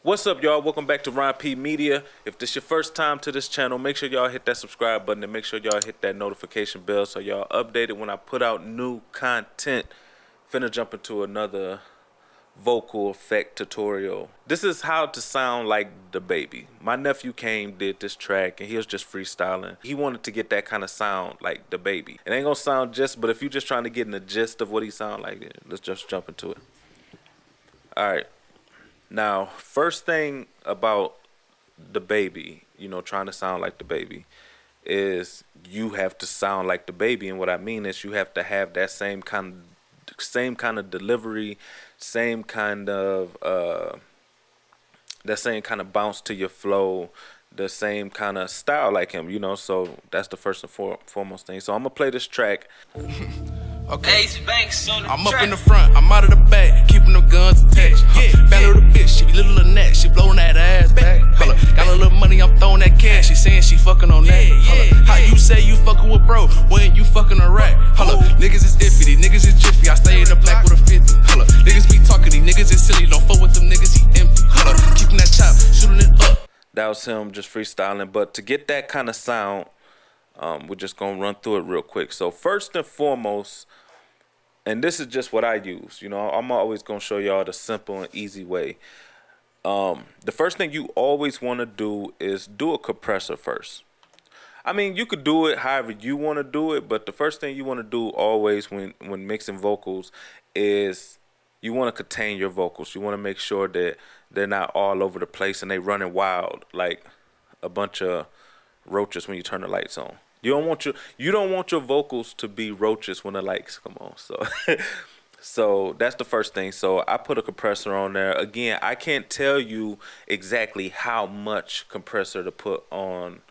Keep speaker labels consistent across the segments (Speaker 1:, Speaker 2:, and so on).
Speaker 1: What's up, y'all? Welcome back to Ron P Media. If this your first time to this channel, make sure y'all hit that subscribe button and make sure y'all hit that notification bell so y'all updated when I put out new content. Finna jump into another vocal effect tutorial. This is how to sound like DaBaby. My nephew came, did this track, and he was just freestyling. He wanted to get that kind of sound like DaBaby. It ain't gonna sound just, but if you're just trying to get in the gist of what he sound like, let's just jump into it. All right. Now, first thing about DaBaby, trying to sound like DaBaby, is you have to sound like DaBaby, and what I mean is you have to have that same kind of delivery, same kind of that same kind of bounce to your flow, the same kind of style like him, So that's the first and foremost thing. So I'm gonna play this track.
Speaker 2: Okay. I'm up in the front, I'm out of the back, keeping them guns attached. Battle the bitch, she be little Lynette, she blowing that ass back. Got a little money, I'm throwing that cash, she saying she fucking on that. How you say you fucking with bro when you fucking a rat? Niggas is iffy, these niggas is jiffy, I stay in the black with a 50. Niggas be talking, these niggas is silly, don't fuck with them niggas, he empty. Keeping that chop, shooting it up.
Speaker 1: That was him just freestyling, but to get that kind of sound, we're just gonna run through it real quick. So first and foremost, and this is just what I use, I'm always gonna show y'all the simple and easy way. The first thing you always want to do is do a compressor first. I mean, you could do it however you want to do it, but the first thing you want to do always when mixing vocals is you want to contain your vocals. You want to make sure that they're not all over the place and they running wild like a bunch of roaches when you turn the lights on. You don't want your vocals to be roaches when the lights come on. So that's the first thing. So I put a compressor on there. Again, I can't tell you exactly how much compressor to put on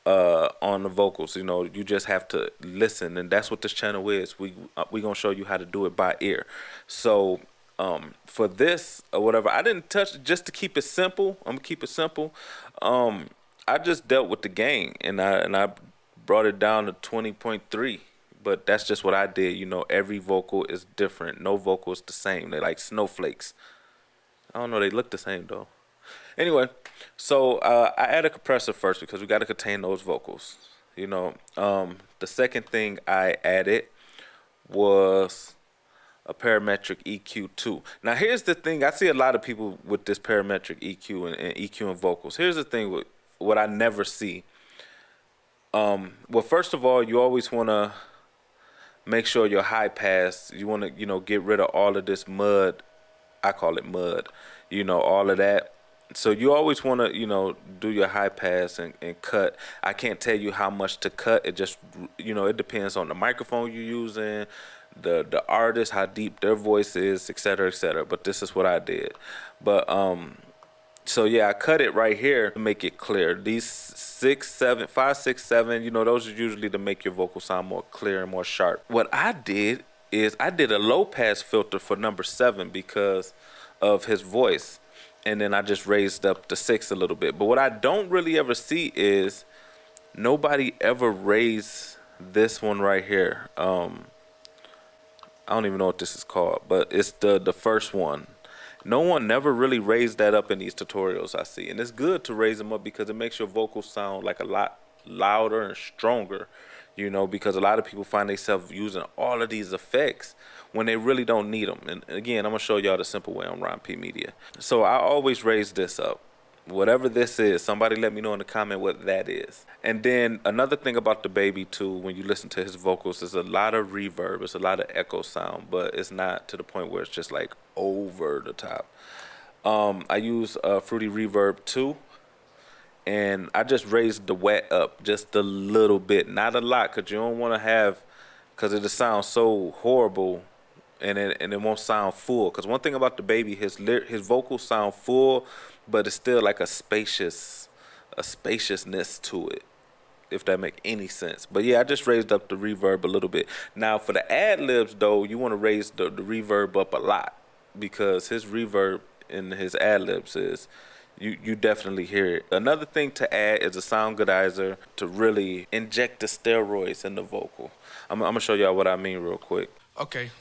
Speaker 1: the vocals. You just have to listen, and that's what this channel is. We gonna show you how to do it by ear. So for this or whatever, I didn't touch, just to keep it simple. I'm gonna keep it simple. I just dealt with the gain, and I brought it down to 20.3, but that's just what I did. Every vocal is different. No vocal is the same. They're like snowflakes. I don't know, they look the same though. Anyway, so I add a compressor first because we got to contain those vocals. The second thing I added was a parametric EQ2. Now here's the thing. I see a lot of people with this parametric EQ and EQ and vocals. Here's the thing with what I never see. Well, first of all, you always want to make sure your high pass, you want to, get rid of all of this mud. I call it mud, all of that. So you always want to, do your high pass and cut. I can't tell you how much to cut. It just, it depends on the microphone you're using, the artist, how deep their voice is, et cetera, et cetera. But this is what I did. But, so yeah, I cut it right here to make it clear. These 6, 7, 5, 6, 7, those are usually to make your vocal sound more clear and more sharp. What I did is I did a low pass filter for number 7 because of his voice. And then I just raised up the 6 a little bit. But what I don't really ever see is nobody ever raised this one right here. I don't even know what this is called, but it's the first one. No one never really raised that up in these tutorials I see. And it's good to raise them up because it makes your vocals sound like a lot louder and stronger, because a lot of people find themselves using all of these effects when they really don't need them. And again, I'm going to show y'all the simple way on Ron P Media. So I always raise this up. Whatever this is, somebody let me know in the comment what that is. And then another thing about DaBaby too, when you listen to his vocals, is a lot of reverb. It's a lot of echo sound, but it's not to the point where it's just like over the top. I use Fruity Reverb 2, and I just raised the wet up just a little bit, not a lot, because you don't want to have, because it just sounds so horrible. And it won't sound full. Because one thing about DaBaby, his vocals sound full, but it's still like a spaciousness to it, if that make any sense. But yeah, I just raised up the reverb a little bit. Now for the ad libs though, you want to raise the reverb up a lot, because his reverb in his ad libs is, you definitely hear it. Another thing to add is a sound goodizer to really inject the steroids in the vocal. I'm gonna show y'all what I mean real quick.
Speaker 2: Okay.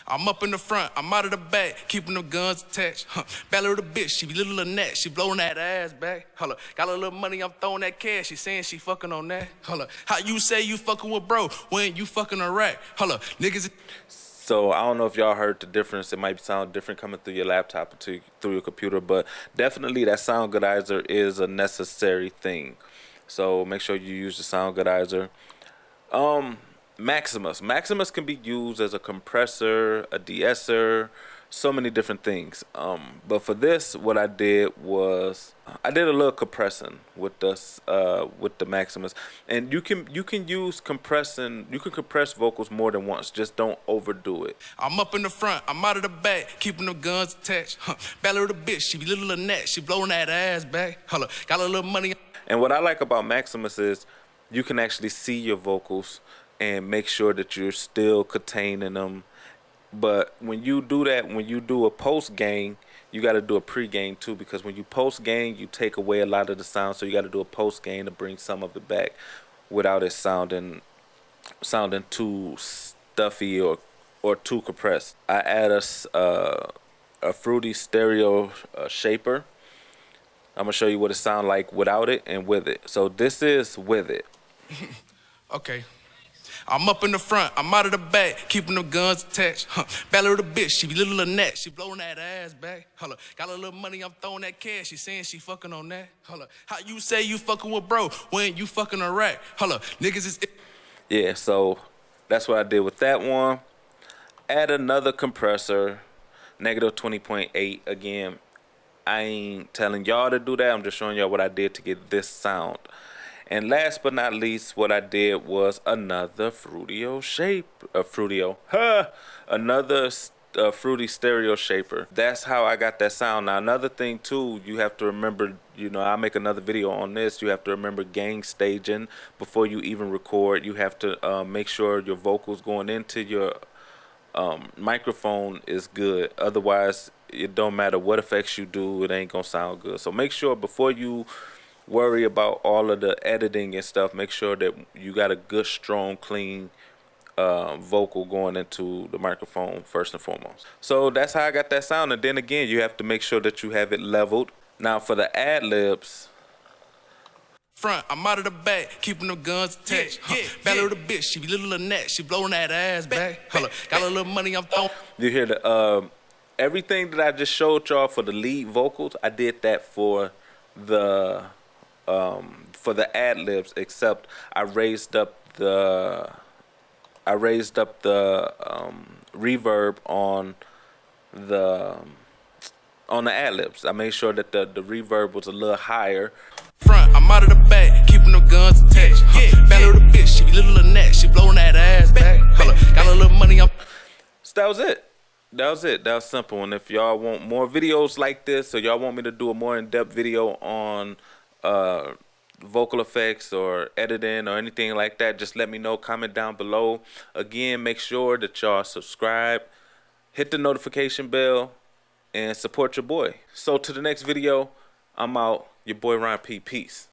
Speaker 2: I'm up in the front, I'm out of the back, keeping them guns attached. Bad little bitch, she be little Lynette, she blowing that ass back. Hold up, got a little money, I'm throwing that cash, she saying she fucking on that. Hold up, how you say you fucking with bro when you fucking a rat? Hold up, niggas.
Speaker 1: So I don't know if y'all heard the difference. It might sound different coming through your laptop or through your computer, but definitely that sound goodizer is a necessary thing. So make sure you use the sound goodizer. Maximus can be used as a compressor, a de-esser, so many different things. But for this, what I did was I did a little compressing with the Maximus, and you can use compressing. You can compress vocals more than once. Just don't overdo it.
Speaker 2: I'm up in the front, I'm out of the back, keeping them guns attached. Bad little bitch, she be little Lynette, she blowing that ass back. Hold up, got a little money.
Speaker 1: And what I like about Maximus is you can actually see your vocals and make sure that you're still containing them. But when you do that, when you do a post gain, you got to do a pre gain too, because when you post gain, you take away a lot of the sound. So you got to do a post gain to bring some of it back without it sounding too stuffy or too compressed. I add a fruity stereo shaper. I'm gonna show you what it sounds like without it and with it. So this is with it.
Speaker 2: Okay. I'm up in the front, I'm out of the back, keeping them guns attached. Bad little bitch, she be little Lynette, she blowing that ass back. Hold up, got a little money, I'm throwing that cash, she saying she fucking on that. Hold up, how you say you fucking with bro when you fucking a rat? Hold up, niggas is.
Speaker 1: Yeah, so that's what I did with that one. Add another compressor, negative 20.8. Again, I ain't telling y'all to do that, I'm just showing y'all what I did to get this sound. And last but not least, what I did was another another fruity stereo shaper. That's how I got that sound. Now another thing too, you have to remember, you know, I'll make another video on this. You have to remember gain staging before you even record. You have to make sure your vocals going into your microphone is good. Otherwise, it don't matter what effects you do, it ain't gonna sound good. So make sure before you worry about all of the editing and stuff, make sure that you got a good, strong, clean vocal going into the microphone first and foremost. So that's how I got that sound. And then again, you have to make sure that you have it leveled. Now for the ad libs,
Speaker 2: front, I'm out of the back, keeping them guns attached. Bad little bitch, she be little Lynette, she blowing that ass back. Hold up, got a little money, I'm throwing.
Speaker 1: You hear the everything that I just showed y'all for the lead vocals, I did that for the ad libs, except I raised up the reverb on the ad libs. I made sure that the reverb was a little higher.
Speaker 2: Front, I'm out of the back, keeping them guns attached. Bad little bitch, she be little Lynette, she blowing that ass back. Hold up, got a little money, I'm.
Speaker 1: So that was it. That was simple. And if y'all want more videos like this, or y'all want me to do a more in-depth video on vocal effects or editing or anything like that, just let me know. Comment down below. Again, make sure that y'all subscribe, hit the notification bell, and support your boy. So to the next video, I'm out. Your boy Ron P. Peace.